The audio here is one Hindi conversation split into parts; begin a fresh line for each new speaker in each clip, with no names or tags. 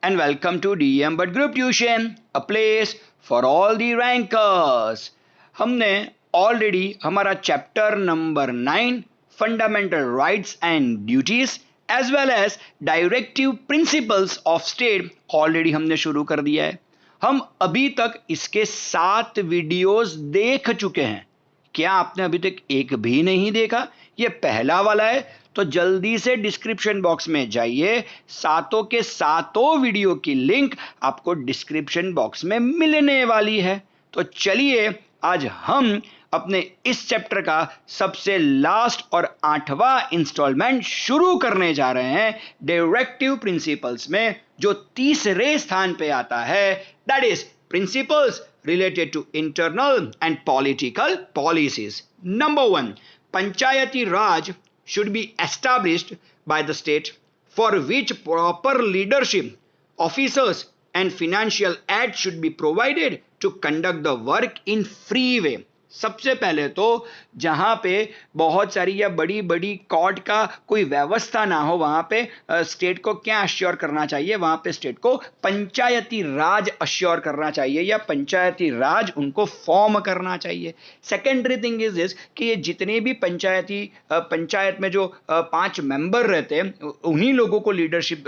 and welcome to DM But Group Tuition, a place for all the rankers. हमने ऑलरेडी हमारा chapter number 9 fundamental rights and duties as well as directive principles of state already हमने शुरू कर दिया है। हम अभी तक इसके 7 वीडियोस देख चुके हैं। क्या आपने अभी तक एक भी नहीं देखा? ये पहला वाला है, तो जल्दी से डिस्क्रिप्शन बॉक्स में जाइए। सातों के सातों वीडियो की लिंक आपको डिस्क्रिप्शन बॉक्स में मिलने वाली है। तो चलिए आज हम अपने इस चैप्टर का सबसे लास्ट और 8वां इंस्टॉलमेंट शुरू करने जा रहे हैं डायरेक्टिव प्रिंसिपल्स में, जो तीसरे स्थान पे आता है, that is principles related to internal and political policies. Number 1, Panchayati Raj should be established by the state, for which proper leadership, officers and financial aid should be provided to conduct the work in free way. सबसे पहले तो जहां पे बहुत सारी या बड़ी बड़ी कोर्ट का कोई व्यवस्था ना हो, वहां पे स्टेट को क्या अश्योर करना चाहिए? वहां पे स्टेट को पंचायती राज अश्योर करना चाहिए या पंचायती राज उनको फॉर्म करना चाहिए। सेकेंडरी थिंग इज दिस कि ये जितने भी पंचायत में जो 5 मेंबर रहते हैं, उन्हीं लोगों को लीडरशिप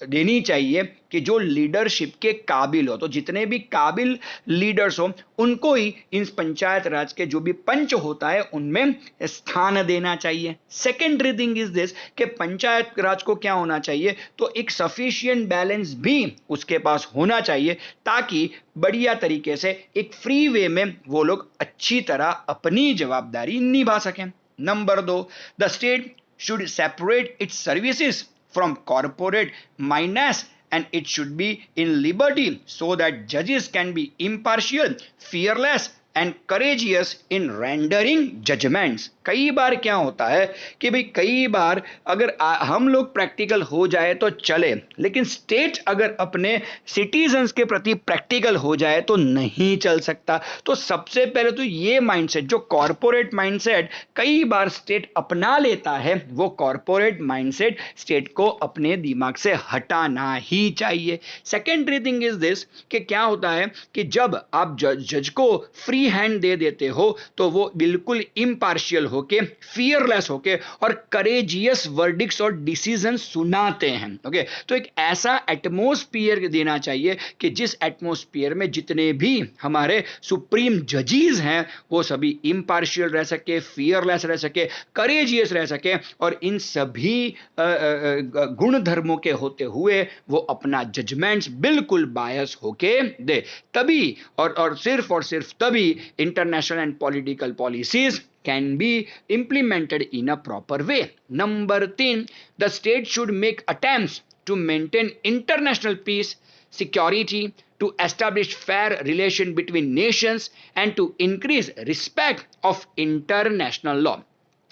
देनी चाहिए कि जो लीडरशिप के काबिल हो। तो जितने भी काबिल लीडर्स हो उनको ही इन पंचायत राज के जो भी पंच होता है उनमें स्थान देना चाहिए। सेकेंडरी थिंग इज दिस कि पंचायत राज को क्या होना चाहिए? तो एक सफिशिएंट बैलेंस भी उसके पास होना चाहिए, ताकि बढ़िया तरीके से एक फ्री वे में वो लोग अच्छी तरह अपनी जवाबदारी निभा सकें। Number 2, the state should separate it's services from corporate minus and it should be in liberty so that judges can be impartial, fearless and courageous in rendering judgments. कई बार क्या होता है कि भाई कई बार अगर हम लोग प्रैक्टिकल हो जाए तो चले, लेकिन स्टेट अगर अपने सिटीजन्स के प्रति प्रैक्टिकल हो जाए तो नहीं चल सकता। तो सबसे पहले तो ये माइंडसेट, जो कॉर्पोरेट माइंडसेट कई बार स्टेट अपना लेता है, वो कॉर्पोरेट माइंडसेट स्टेट को अपने दिमाग से हटाना ही चाहिए। सेकेंडरी थिंग इज दिस कि क्या होता है कि जब आप जज को फ्री हैंड दे देते हो तो वो बिल्कुल इम्पार्शियल होके, फियरलेस होके और करेजियस वर्डिक्ट्स और डिसीजन सुनाते हैं। ओके, तो एक ऐसा एटमॉस्फेयर देना चाहिए कि जिस एटमॉस्फेयर में जितने भी हमारे सुप्रीम जजेस हैं वो सभी इम्पार्शियल रह सके, फियरलेस रह सके, करेजियस रह सके और इन सभी गुण धर्मों के होते हुए वो अपना जजमेंट्स बिल्कुल बायस होके दे। तभी और सिर्फ तभी international and political policies can be implemented in a proper way. Number 3, the state should make attempts to maintain international peace, security, to establish fair relation between nations and to increase respect of international law.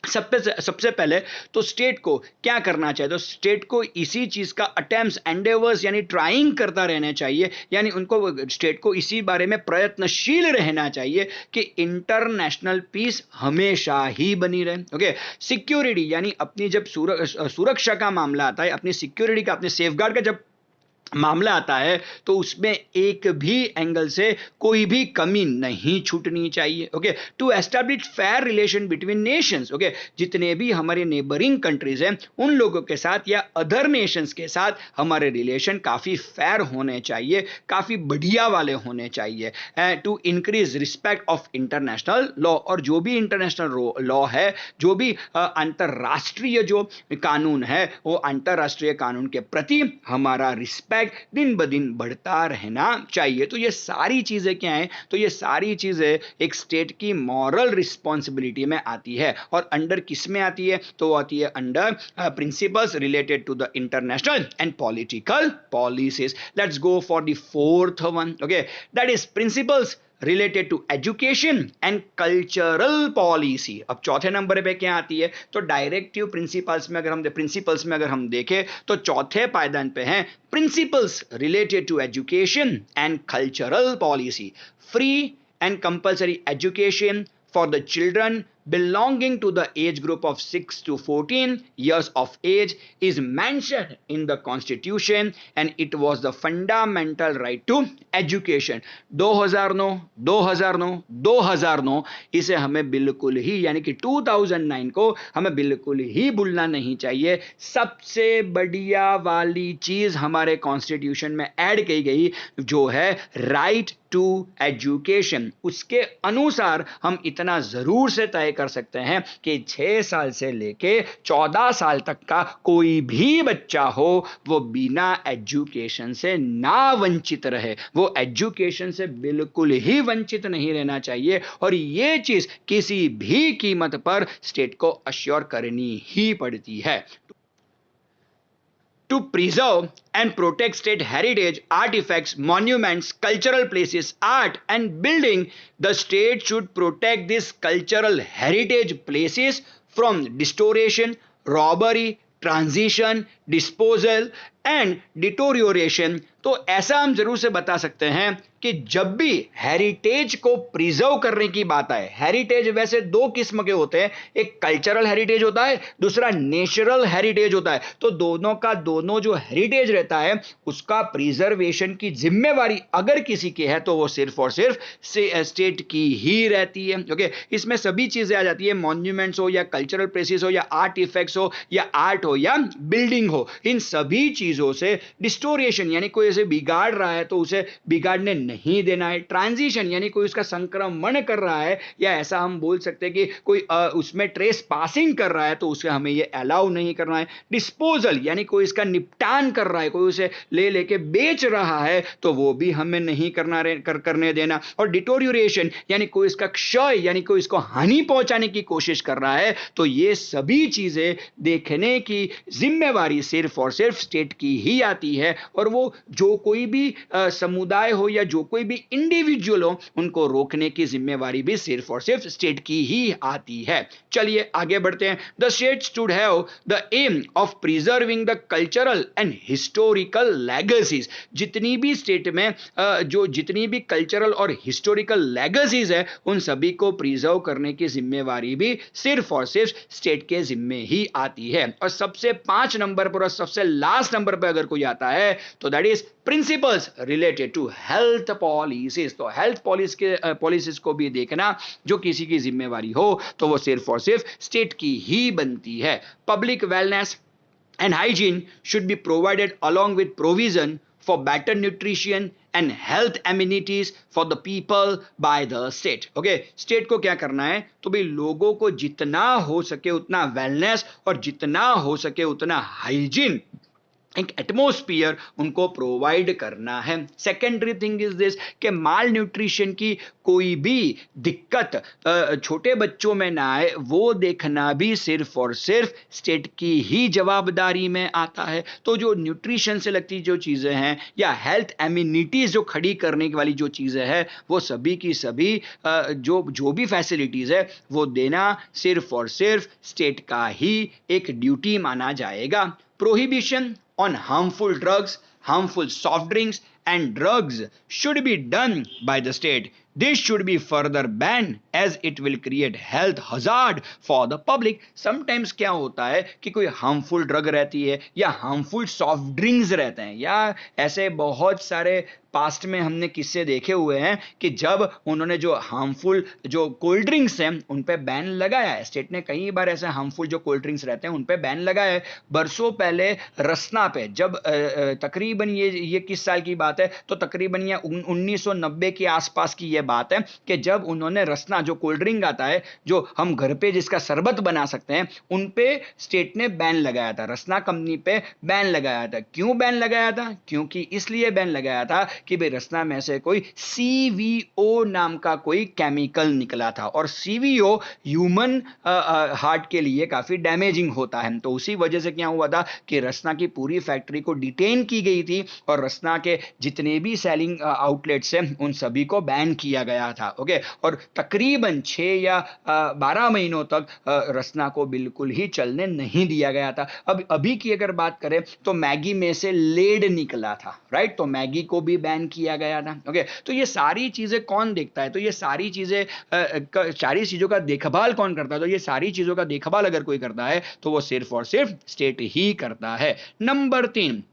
सबसे पहले तो स्टेट को क्या करना चाहिए? तो स्टेट को इसी चीज का अटेम्प्ट्स, एंडेवर्स यानी ट्राइंग करता रहना चाहिए, यानी उनको स्टेट को इसी बारे में प्रयत्नशील रहना चाहिए कि इंटरनेशनल पीस हमेशा ही बनी रहे। ओके, सिक्योरिटी यानी अपनी जब सुरक्षा का मामला आता है, अपनी सिक्योरिटी का, अपने सेफगार्ड का जब मामला आता है तो उसमें एक भी एंगल से कोई भी कमी नहीं छूटनी चाहिए। Okay, to establish fair relation between nations. Okay, जितने भी हमारे नेबरिंग कंट्रीज हैं उन लोगों के साथ या अदर नेशंस के साथ हमारे रिलेशन काफी फेयर होने चाहिए, काफी बढ़िया वाले होने चाहिए। To increase respect of international law, और जो भी इंटरनेशनल लॉ है, जो भी अंतरराष्ट्रीय जो कानून है, वो अंतरराष्ट्रीय कानून के प्रति हमारा रिस्पेक्ट दिन ब दिन बढ़ता रहना चाहिए। तो ये सारी चीजें क्या हैं? तो ये सारी चीजें एक स्टेट की मॉरल रिस्पॉन्सिबिलिटी में आती है, और अंडर किस में आती है? तो आती है under principles related to the international and political policies. Let's go for the fourth one. Okay, that is principles related to education and cultural policy. अब चौथे नंबर पे क्या आती है? तो डायरेक्टिव प्रिंसिपल्स में अगर हम देखें तो चौथे पायदान पे हैं principles related to education and cultural policy. Free and compulsory education for the children belonging to the age group of 6 to 14 years of age is mentioned in the constitution and it was the fundamental right to education. 2009 2009 2009 इसे हमें बिल्कुल ही यानी कि 2009 को हमें बिल्कुल ही भूलना नहीं चाहिए. सबसे बढ़िया वाली चीज हमारे कॉन्स्टिट्यूशन में ऐड की गई जो है राइट टू एजुकेशन. उसके अनुसार हम इतना जरूर से तय कर सकते हैं कि 6 साल से लेके 14 साल तक का कोई भी बच्चा हो वो बिना एजुकेशन से ना वंचित रहे. वो एजुकेशन से बिल्कुल ही वंचित नहीं रहना चाहिए और ये चीज किसी भी कीमत पर स्टेट को अश्योर करनी ही पड़ती है. To preserve and protect state heritage, artifacts, monuments, cultural places, art and building, the state should protect these cultural heritage places from distortion, robbery, transition, disposal and deterioration. तो ऐसा हम जरूर से बता सकते हैं कि जब भी हेरिटेज को प्रिजर्व करने की बात आए, हेरिटेज वैसे दो किस्म के होते हैं, एक कल्चरल हेरिटेज होता है, दूसरा नेचुरल हेरिटेज होता है. तो दोनों का दोनों जो हेरिटेज रहता है उसका प्रिजर्वेशन की जिम्मेवारी अगर किसी की है तो वो सिर्फ और सिर्फ स्टेट की ही रहती है. ओके, इसमें सभी चीजें आ जाती है, मॉन्यूमेंट्स हो या कल्चरल प्लेसेस हो या आर्ट इफेक्ट्स हो या आर्ट हो या बिल्डिंग हो, इन सभी चीजों से डिस्टोरिएशन यानी कोई ऐसे बिगाड़ रहा है तो उसे बिगाड़ने नहीं देना है. ट्रांजिशन यानी कोई उसका संक्रमण कर रहा है या ऐसा हम बोल सकते हैं कि कोई उसमें ट्रेस पासिंग कर रहा है तो उसे हमें ये अलाउ नहीं करना है. डिस्पोजल यानी कोई इसका निपटान कर रहा है, कोई उसे ले लेके बेच रहा है तो वो भी हमें नहीं करने देना. और डिटोरियोरेशन यानी कोई इसका क्षय यानी कोई इसको हानि पहुंचाने की कोशिश कर रहा है तो ये सभी चीजें देखने की जिम्मेवारी सिर्फ और सिर्फ स्टेट की ही आती है. और वो जो कोई भी समुदाय हो या जो कोई भी इंडिविजुअल हो उनको रोकने की जिम्मेवारी भी सिर्फ और सिर्फ स्टेट की ही आती है. चलिए आगे बढ़ते हैं. The state should have the aim of preserving the cultural and historical legacies. जितनी भी स्टेट में जो जितनी भी कल्चरल और हिस्टोरिकल लेगेसीज है उन सभी को प्रिजर्व करने की जिम्मेवारी भी सिर्फ और सिर्फ स्टेट के जिम्मे ही आती है. और सबसे 5 नंबर पर और सबसे लास्ट नंबर पर अगर कोई आता है तो that is principles related to health policies. तो हेल्थ पॉलिसीज को भी देखना जो किसी की जिम्मेवारी हो तो वो सिर्फ और सिर्फ स्टेट की ही बनती है. Public wellness and hygiene should be provided along with provision for better nutrition and health amenities for the people by the state. Okay, state को क्या करना है तो भाई लोगों को जितना हो सके उतना वेलनेस और जितना हो सके उतना हाइजीन एक एटमोस्फियर उनको प्रोवाइड करना है. सेकेंडरी थिंग इज दिस कि माल न्यूट्रिशन की कोई भी दिक्कत छोटे बच्चों में ना आए वो देखना भी सिर्फ और सिर्फ स्टेट की ही जवाबदारी में आता है. तो जो न्यूट्रिशन से लगती जो चीज़ें हैं या हेल्थ एम्यूनिटीज़ जो खड़ी करने वाली जो चीज़ें हैं वो सभी की सभी जो भी फैसिलिटीज़ है वो देना सिर्फ और सिर्फ स्टेट का ही एक ड्यूटी माना जाएगा. Prohibition on harmful drugs, harmful soft drinks and drugs should be done by the state. This should be further banned as it will create health hazard for the public. Sometimes क्या होता है कि कोई harmful drug रहती है या harmful soft drinks रहते हैं या ऐसे बहुत सारे पास्ट में हमने किस्से देखे हुए हैं कि जब उन्होंने जो हार्मफुल जो कोल्ड ड्रिंक्स हैं उन पे बैन लगाया है. स्टेट ने कई बार ऐसे हार्मफुल जो कोल्ड ड्रिंक्स रहते हैं उन पे बैन लगाया है. बरसों पहले रसना पे जब तकरीबन ये किस साल की बात है तो तकरीबन ये 1990 के आसपास की ये बात है कि जब उन्होंने रसना जो कोल्ड ड्रिंक आता है जो हम घर पे जिसका शरबत बना सकते हैं उन पे स्टेट ने बैन लगाया था. रसना कंपनी पे बैन लगाया था. क्यों बैन लगाया था? क्योंकि इसलिए बैन लगाया था कि भाई रसना में से कोई CVO नाम का कोई केमिकल निकला था और CVO ह्यूमन हार्ट के लिए काफी डैमेजिंग होता है. तो उसी वजह से क्या हुआ था कि रसना की पूरी फैक्ट्री को डिटेन की गई थी और रसना के जितने भी सेलिंग आउटलेट्स हैं उन सभी को बैन किया गया था. ओके, और तकरीबन 6 या 12 महीनों तक रसना को बिल्कुल ही चलने नहीं दिया गया था. अब अभी की अगर बात करें तो मैगी में से लेड निकला था, राइट. तो मैगी को भी बैन किया गया था। ओके, तो ये सारी चीजें कौन देखता है? तो ये सारी चीजों का देखभाल कौन करता है? तो ये सारी चीजों का देखभाल अगर कोई करता है तो वो सिर्फ और सिर्फ स्टेट ही करता है। Number 3,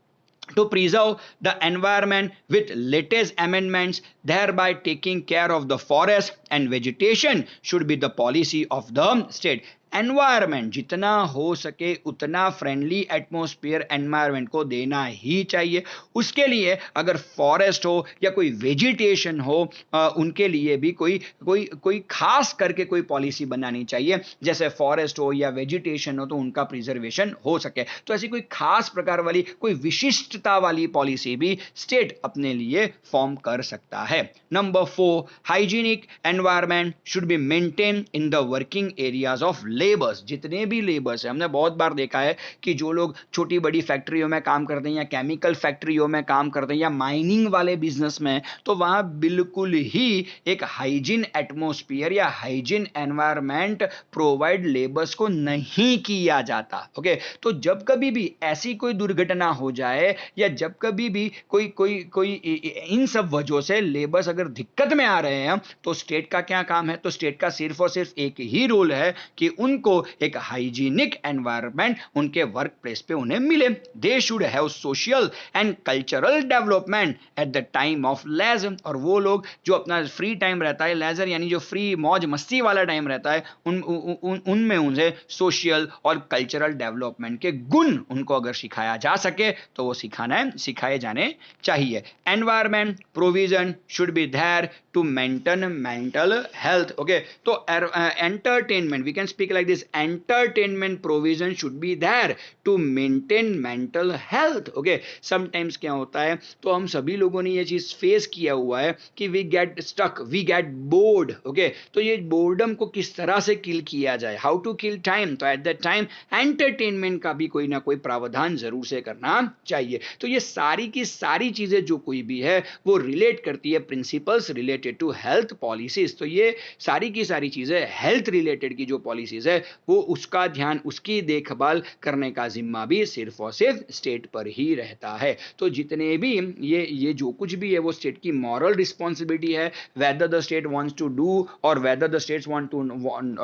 to preserve the environment with latest amendments, thereby taking care of the forest and vegetation should be the policy of the state. Environment जितना हो सके उतना फ्रेंडली एटमॉस्फेयर एनवायरमेंट को देना ही चाहिए। उसके लिए अगर फॉरेस्ट हो या कोई वेजिटेशन हो, उनके लिए भी कोई कोई कोई खास करके कोई पॉलिसी बनानी चाहिए। जैसे फॉरेस्ट हो या वेजिटेशन हो तो उनका प्रिजर्वेशन हो सके, तो ऐसी कोई खास प्रकार वाली कोई विशिष्टता वाली पॉलिसी भी स्टेट अपने लिए फॉर्म कर सकता है। Number 4, hygienic environment should be maintain in the working areas of labours. जितने भी लेबर्स हैं, हमने बहुत बार देखा है कि जो लोग छोटी बड़ी फैक्ट्रियों में काम करते हैं या केमिकल फैक्ट्रियों में काम करते हैं या माइनिंग वाले बिजनेस में, तो वहां बिल्कुल ही एक हाइजीन एटमॉस्फेयर या हाइजीन एनवायरमेंट प्रोवाइड लेबर्स को नहीं किया जाता। ओके, तो जब कभी भी ऐसी कोई दुर्घटना हो जाए या जब कभी भी कोई कोई कोई इन सब वजहों से लेबर्स अगर दिक्कत में आ रहे हैं, तो स्टेट का क्या काम है? तो स्टेट का सिर्फ और सिर्फ एक ही रोल है कि उनको एक हाइजीनिक एनवायरनमेंट उनके वर्क प्लेस पे उन्हें मिले। They should have social and cultural development at the time of leisure. और वो लोग जो अपना फ्री टाइम रहता है, लेजर यानी जो फ्री मौज मस्ती वाला टाइम रहता है, उनमें उन्हें सोशल और कल्चरल डेवलपमेंट के गुण उनको अगर सिखाया जा सके तो वो सिखाए जाने चाहिए। Environment provision should be there to maintain mental health. Okay, तो entertainment, we can speak like this, entertainment provision should be there to maintain mental health. Okay, sometimes क्या होता है, तो हम सभी लोगों ने ये चीज फेस किया हुआ है कि we get stuck, we get bored. Okay, तो ये बोर्डम को किस तरह से किल किया जाए, how to kill time, तो at that time entertainment का भी कोई ना कोई प्रावधान जरूर से करना चाहिए। तो ये सारी की सारी चीजें जो कोई भी है वो रिलेट करती है principles related to health policies. तो ये सारी की सारी चीजें हेल्थ रिलेटेड की जो पॉलिसीज है वो उसका ध्यान, उसकी देखभाल करने का जिम्मा भी सिर्फ और सिर्फ स्टेट पर ही रहता है। तो जितने भी ये जो कुछ भी है वो स्टेट की मॉरल रिस्पॉन्सिबिलिटी है। Whether the state wants to do और whether the states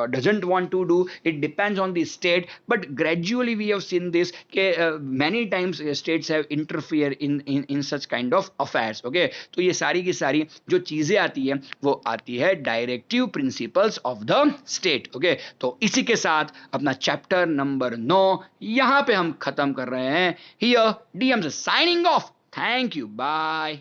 doesn't want to do, it depends on the state, but gradually we have seen this के many times states have interfere in such kind of affairs. Okay, तो ये सारी की सारी जो चीजें आती है वो आती है directive principles of the state. Okay, तो इसी के साथ अपना चैप्टर नंबर 9 यहां पे हम खत्म कर रहे हैं। Here DM signing off. Thank you, bye.